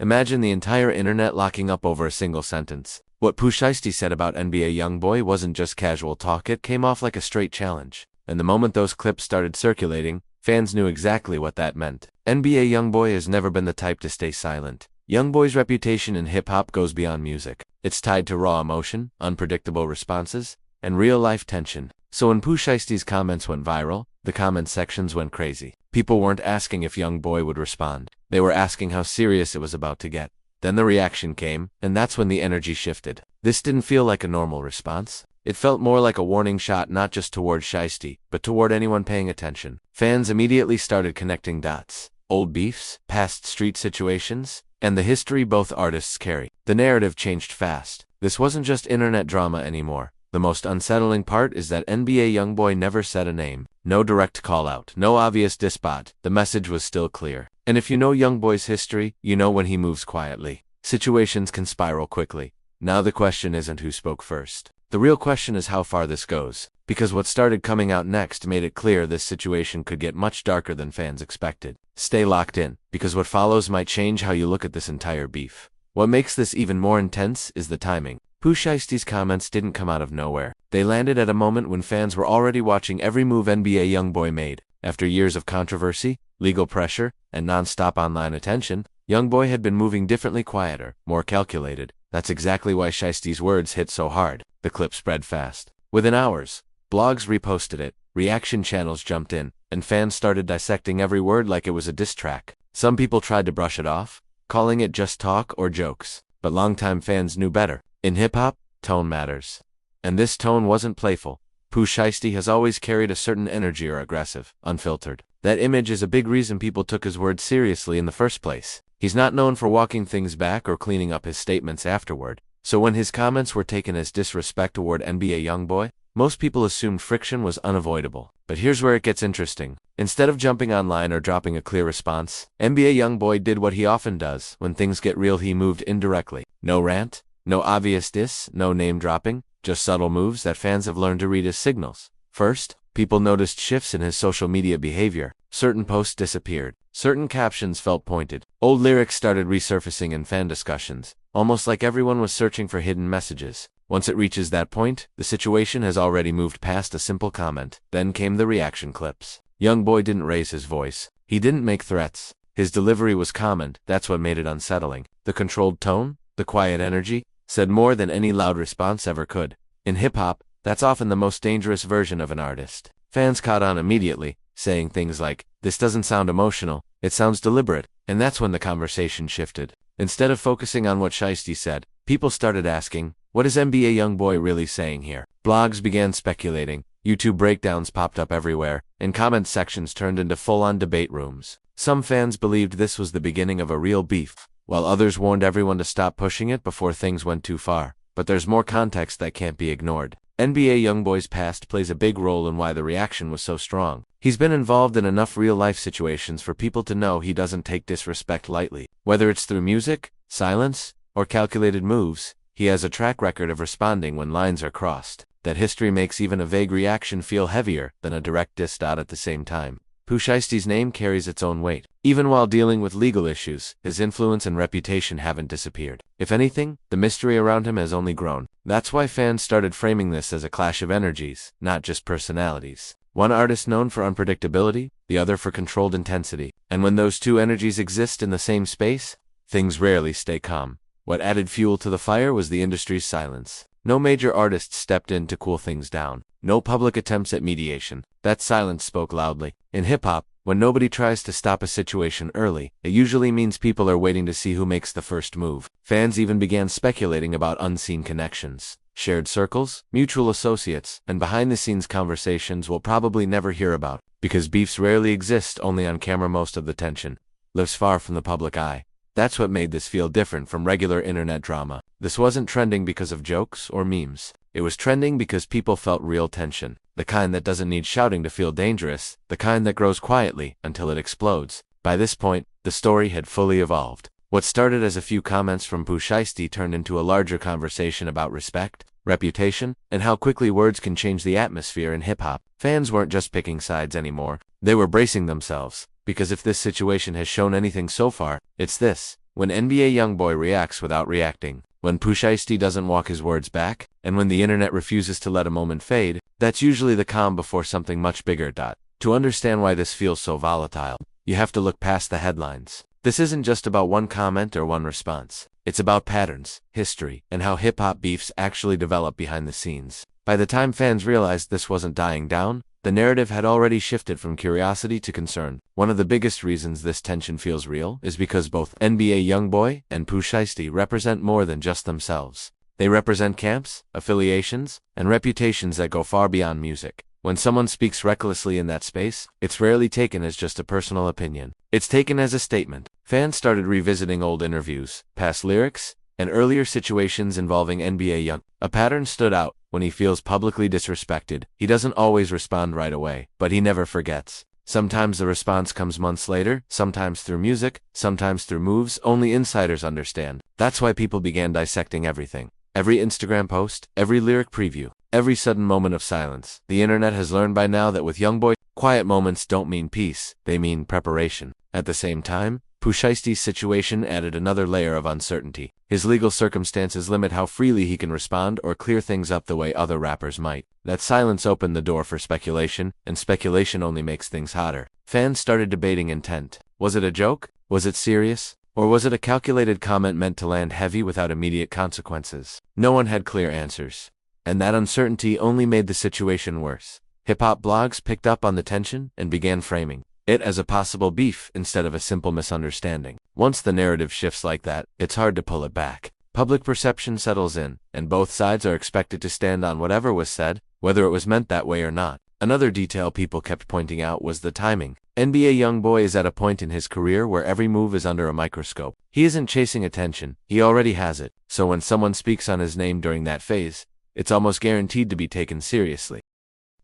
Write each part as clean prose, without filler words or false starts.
Imagine the entire internet locking up over a single sentence. What Pooh Shiesty said about NBA YoungBoy wasn't just casual talk, it came off like a straight challenge. And the moment those clips started circulating, fans knew exactly what that meant. NBA YoungBoy has never been the type to stay silent. YoungBoy's reputation in hip-hop goes beyond music. It's tied to raw emotion, unpredictable responses, and real-life tension. So when Pooh Shiesty's comments went viral, the comment sections went crazy. People weren't asking if YoungBoy would respond. They were asking how serious it was about to get. Then the reaction came, and that's when the energy shifted. This didn't feel like a normal response. It felt more like a warning shot, not just toward Shiesty, but toward anyone paying attention. Fans immediately started connecting dots. Old beefs, past street situations, and the history both artists carry. The narrative changed fast. This wasn't just internet drama anymore. The most unsettling part is that NBA YoungBoy never said a name. No direct call-out, no obvious dispot. The message was still clear. And if you know YoungBoy's history, you know when he moves quietly, situations can spiral quickly. Now the question isn't who spoke first. The real question is how far this goes. Because what started coming out next made it clear this situation could get much darker than fans expected. Stay locked in, because what follows might change how you look at this entire beef. What makes this even more intense is the timing. Pooh Shiesty's comments didn't come out of nowhere. They landed at a moment when fans were already watching every move NBA YoungBoy made. After years of controversy, legal pressure, and non-stop online attention, YoungBoy had been moving differently, quieter, more calculated. That's exactly why Shiesty's words hit so hard. The clip spread fast. Within hours, blogs reposted it, reaction channels jumped in, and fans started dissecting every word like it was a diss track. Some people tried to brush it off, calling it just talk or jokes. But longtime fans knew better. In hip-hop, tone matters. And this tone wasn't playful. Pooh Shiesty has always carried a certain energy, or aggressive, unfiltered. That image is a big reason people took his words seriously in the first place. He's not known for walking things back or cleaning up his statements afterward. So when his comments were taken as disrespect toward NBA YoungBoy, most people assumed friction was unavoidable. But here's where it gets interesting. Instead of jumping online or dropping a clear response, NBA YoungBoy did what he often does. When things get real, he moved indirectly. No rant, no obvious diss, no name dropping, just subtle moves that fans have learned to read as signals. First, people noticed shifts in his social media behavior. Certain posts disappeared. Certain captions felt pointed. Old lyrics started resurfacing in fan discussions, almost like everyone was searching for hidden messages. Once it reaches that point, the situation has already moved past a simple comment. Then came the reaction clips. YoungBoy didn't raise his voice. He didn't make threats. His delivery was calm, and that's what made it unsettling. The controlled tone, the quiet energy, said more than any loud response ever could. In hip-hop, that's often the most dangerous version of an artist. Fans caught on immediately, saying things like, "This doesn't sound emotional, it sounds deliberate," and that's when the conversation shifted. Instead of focusing on what Shiesty said, people started asking, what is NBA YoungBoy really saying here? Blogs began speculating, YouTube breakdowns popped up everywhere, and comment sections turned into full-on debate rooms. Some fans believed this was the beginning of a real beef, while others warned everyone to stop pushing it before things went too far. But there's more context that can't be ignored. NBA YoungBoy's past plays a big role in why the reaction was so strong. He's been involved in enough real-life situations for people to know he doesn't take disrespect lightly. Whether it's through music, silence, or calculated moves, he has a track record of responding when lines are crossed. That history makes even a vague reaction feel heavier than a direct diss. At the same time, Pooh Shiesty's name carries its own weight. Even while dealing with legal issues, his influence and reputation haven't disappeared. If anything, the mystery around him has only grown. That's why fans started framing this as a clash of energies, not just personalities. One artist known for unpredictability, the other for controlled intensity. And when those two energies exist in the same space, things rarely stay calm. What added fuel to the fire was the industry's silence. No major artists stepped in to cool things down. No public attempts at mediation. That silence spoke loudly. In hip-hop, when nobody tries to stop a situation early, it usually means people are waiting to see who makes the first move. Fans even began speculating about unseen connections, shared circles, mutual associates, and behind-the-scenes conversations we'll probably never hear about, because beefs rarely exist only on camera. Most of the tension lives far from the public eye. That's what made this feel different from regular internet drama. This wasn't trending because of jokes or memes. It was trending because people felt real tension. The kind that doesn't need shouting to feel dangerous, the kind that grows quietly until it explodes. By this point, the story had fully evolved. What started as a few comments from Pooh Shiesty turned into a larger conversation about respect, reputation, and how quickly words can change the atmosphere in hip-hop. Fans weren't just picking sides anymore. They were bracing themselves. Because if this situation has shown anything so far, it's this. when NBA YoungBoy reacts without reacting, when Pooh Shiesty doesn't walk his words back, and when the internet refuses to let a moment fade, that's usually the calm before something much bigger. To understand why this feels so volatile, you have to look past the headlines. This isn't just about one comment or one response. It's about patterns, history, and how hip-hop beefs actually develop behind the scenes. By the time fans realized this wasn't dying down, the narrative had already shifted from curiosity to concern. One of the biggest reasons this tension feels real is because both NBA YoungBoy and Pooh Shiesty represent more than just themselves. They represent camps, affiliations, and reputations that go far beyond music. When someone speaks recklessly in that space, it's rarely taken as just a personal opinion. It's taken as a statement. Fans started revisiting old interviews, past lyrics, and earlier situations involving NBA Young. A pattern stood out. When he feels publicly disrespected, he doesn't always respond right away, but he never forgets. Sometimes the response comes months later, sometimes through music, sometimes through moves only insiders understand. That's why people began dissecting everything. Every Instagram post, every lyric preview, every sudden moment of silence. The internet has learned by now that with YoungBoy, quiet moments don't mean peace, they mean preparation. At the same time, Pooh Shiesty's situation added another layer of uncertainty. His legal circumstances limit how freely he can respond or clear things up the way other rappers might. That silence opened the door for speculation, and speculation only makes things hotter. Fans started debating intent. Was it a joke? Was it serious? Or was it a calculated comment meant to land heavy without immediate consequences? No one had clear answers. And that uncertainty only made the situation worse. Hip-hop blogs picked up on the tension and began framing it as a possible beef instead of a simple misunderstanding. Once the narrative shifts like that, it's hard to pull it back. Public perception settles in, and both sides are expected to stand on whatever was said, whether it was meant that way or not. Another detail people kept pointing out was the timing. NBA YoungBoy is at a point in his career where every move is under a microscope. He isn't chasing attention, he already has it, so when someone speaks on his name during that phase, it's almost guaranteed to be taken seriously.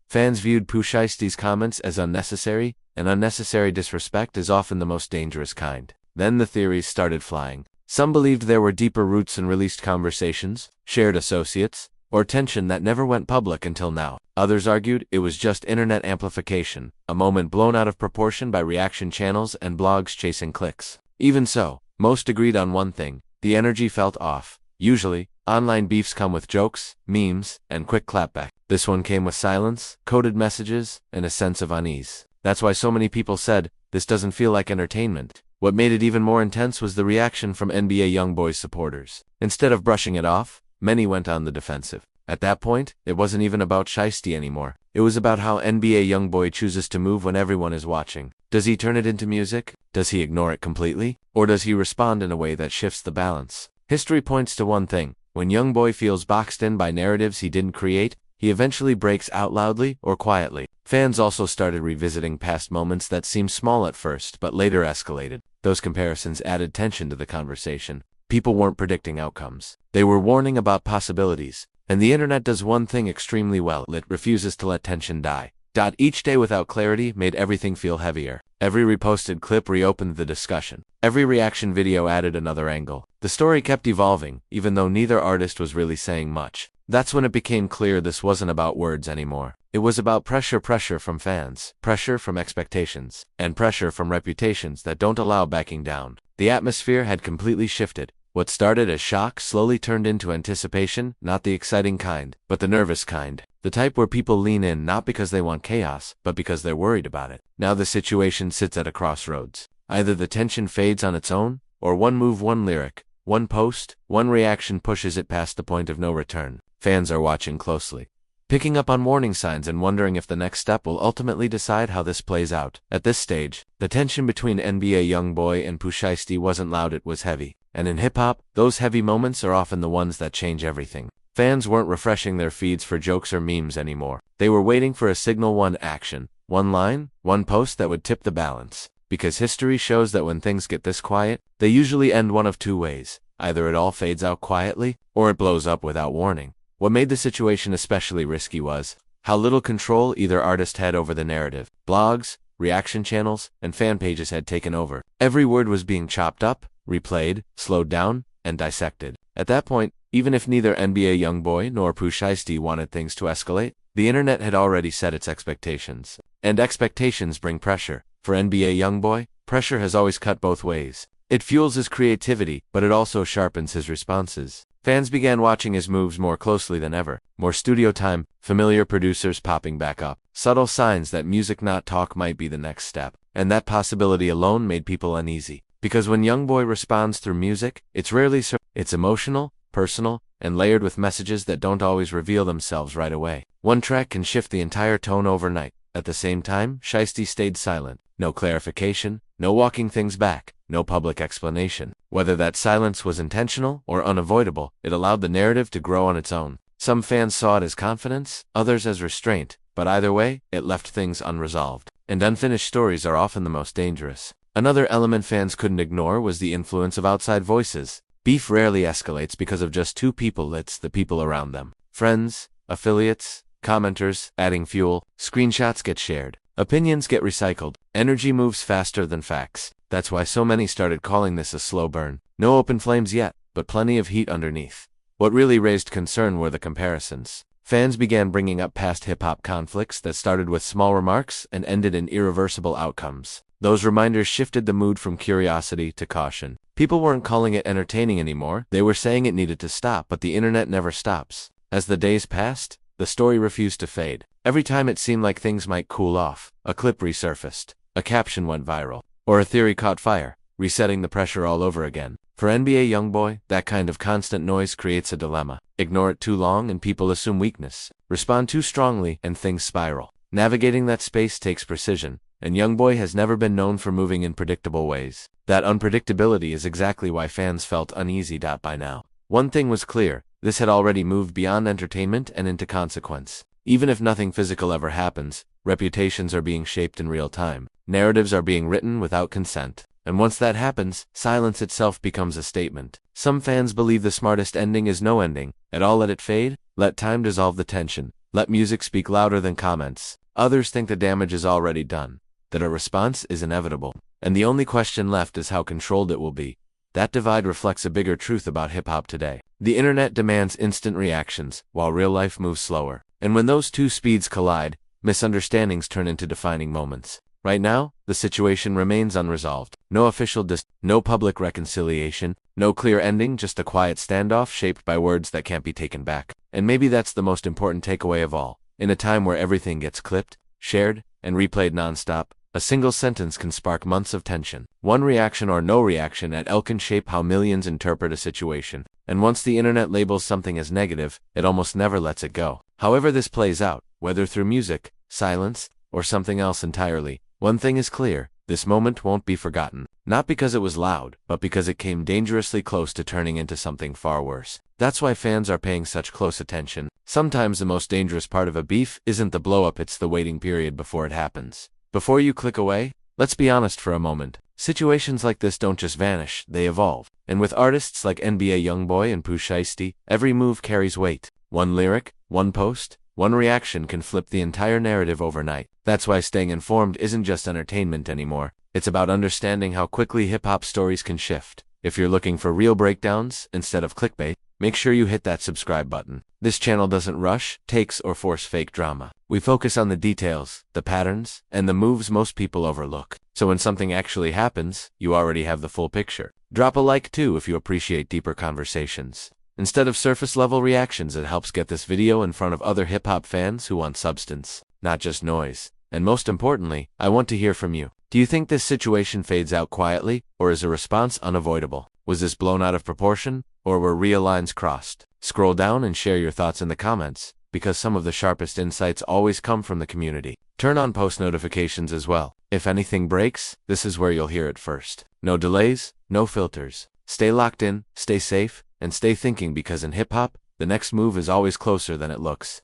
Fans viewed Pooh Shiesty's comments as unnecessary, and unnecessary disrespect is often the most dangerous kind. Then the theories started flying. Some believed there were deeper roots in released conversations, shared associates, or tension that never went public until now. Others argued it was just internet amplification, a moment blown out of proportion by reaction channels and blogs chasing clicks. Even so, most agreed on one thing: the energy felt off. Usually, online beefs come with jokes, memes, and quick clapback. This one came with silence, coded messages, and a sense of unease. That's why so many people said, this doesn't feel like entertainment. What made it even more intense was the reaction from NBA YoungBoy's supporters. Instead of brushing it off, many went on the defensive. At that point, it wasn't even about Shiesty anymore. It was about how NBA YoungBoy chooses to move when everyone is watching. Does he turn it into music? Does he ignore it completely? Or does he respond in a way that shifts the balance? History points to one thing: when YoungBoy feels boxed in by narratives he didn't create, he eventually breaks out loudly or quietly. Fans also started revisiting past moments that seemed small at first but later escalated. Those comparisons added tension to the conversation. People weren't predicting outcomes. They were warning about possibilities. And the internet does one thing extremely well: it refuses to let tension die. Each day without clarity made everything feel heavier. Every reposted clip reopened the discussion. Every reaction video added another angle. The story kept evolving, even though neither artist was really saying much. That's when it became clear this wasn't about words anymore. It was about pressure from fans, pressure from expectations, and pressure from reputations that don't allow backing down. The atmosphere had completely shifted. What started as shock slowly turned into anticipation, not the exciting kind, but the nervous kind. The type where people lean in not because they want chaos, but because they're worried about it. Now the situation sits at a crossroads. Either the tension fades on its own, or one move, one lyric, one post, one reaction pushes it past the point of no return. Fans are watching closely, picking up on warning signs and wondering if the next step will ultimately decide how this plays out. At this stage, the tension between NBA YoungBoy and Pooh Shiesty wasn't loud, it was heavy. And in hip-hop, those heavy moments are often the ones that change everything. Fans weren't refreshing their feeds for jokes or memes anymore. They were waiting for a signal, one action, one line, one post that would tip the balance. Because history shows that when things get this quiet, they usually end one of two ways. Either it all fades out quietly, or it blows up without warning. What made the situation especially risky was how little control either artist had over the narrative. Blogs, reaction channels, and fan pages had taken over. Every word was being chopped up, replayed, slowed down, and dissected. At that point, even if neither NBA YoungBoy nor Pooh Shiesty wanted things to escalate, the internet had already set its expectations. And expectations bring pressure. For NBA YoungBoy, pressure has always cut both ways. It fuels his creativity, but it also sharpens his responses. Fans began watching his moves more closely than ever. More studio time, familiar producers popping back up. Subtle signs that music not talk might be the next step. And that possibility alone made people uneasy. Because when YoungBoy responds through music, it's rarely it's emotional, personal, and layered with messages that don't always reveal themselves right away. One track can shift the entire tone overnight. At the same time, Shiesty stayed silent. No clarification, no walking things back, no public explanation. Whether that silence was intentional or unavoidable, it allowed the narrative to grow on its own. Some fans saw it as confidence, others as restraint, but either way, it left things unresolved. And unfinished stories are often the most dangerous. Another element fans couldn't ignore was the influence of outside voices. Beef rarely escalates because of just two people, it's the people around them. Friends, affiliates, commenters, adding fuel, screenshots get shared. Opinions get recycled. Energy moves faster than facts. That's why so many started calling this a slow burn. No open flames yet, but plenty of heat underneath. What really raised concern were the comparisons. Fans began bringing up past hip-hop conflicts that started with small remarks and ended in irreversible outcomes. Those reminders shifted the mood from curiosity to caution. People weren't calling it entertaining anymore, they were saying it needed to stop, but the internet never stops. As the days passed, the story refused to fade. Every time it seemed like things might cool off, a clip resurfaced, a caption went viral, or a theory caught fire, resetting the pressure all over again. For NBA YoungBoy, that kind of constant noise creates a dilemma. Ignore it too long and people assume weakness. Respond too strongly and things spiral. Navigating that space takes precision, and YoungBoy has never been known for moving in predictable ways. That unpredictability is exactly why fans felt uneasy. By now, one thing was clear, this had already moved beyond entertainment and into consequence. Even if nothing physical ever happens, reputations are being shaped in real time. Narratives are being written without consent. And once that happens, silence itself becomes a statement. Some fans believe the smartest ending is no ending. At all, let it fade, let time dissolve the tension, let music speak louder than comments. Others think the damage is already done, that a response is inevitable, and the only question left is how controlled it will be. That divide reflects a bigger truth about hip-hop today. The internet demands instant reactions, while real life moves slower. And when those two speeds collide, misunderstandings turn into defining moments. Right now, the situation remains unresolved. No official no public reconciliation, no clear ending, just a quiet standoff shaped by words that can't be taken back. And maybe that's the most important takeaway of all. In a time where everything gets clipped, shared, and replayed nonstop, a single sentence can spark months of tension. One reaction or no reaction at all can shape how millions interpret a situation. And once the internet labels something as negative, it almost never lets it go. However this plays out, whether through music, silence, or something else entirely, one thing is clear, this moment won't be forgotten. Not because it was loud, but because it came dangerously close to turning into something far worse. That's why fans are paying such close attention. Sometimes the most dangerous part of a beef isn't the blow-up, it's the waiting period before it happens. Before you click away, let's be honest for a moment. Situations like this don't just vanish, they evolve. And with artists like NBA YoungBoy and Pooh Shiesty, every move carries weight. One lyric, one post, one reaction can flip the entire narrative overnight. That's why staying informed isn't just entertainment anymore. It's about understanding how quickly hip-hop stories can shift. If you're looking for real breakdowns instead of clickbait, make sure you hit that subscribe button. This channel doesn't rush, takes, or force fake drama. We focus on the details, the patterns, and the moves most people overlook. So when something actually happens, you already have the full picture. Drop a like too if you appreciate deeper conversations. Instead of surface-level reactions, it helps get this video in front of other hip-hop fans who want substance, not just noise. And most importantly, I want to hear from you. Do you think this situation fades out quietly, or is a response unavoidable? Was this blown out of proportion, or were real lines crossed? Scroll down and share your thoughts in the comments, because some of the sharpest insights always come from the community. Turn on post notifications as well. If anything breaks, this is where you'll hear it first. No delays, no filters. Stay locked in, stay safe, and stay thinking, because in hip-hop, the next move is always closer than it looks.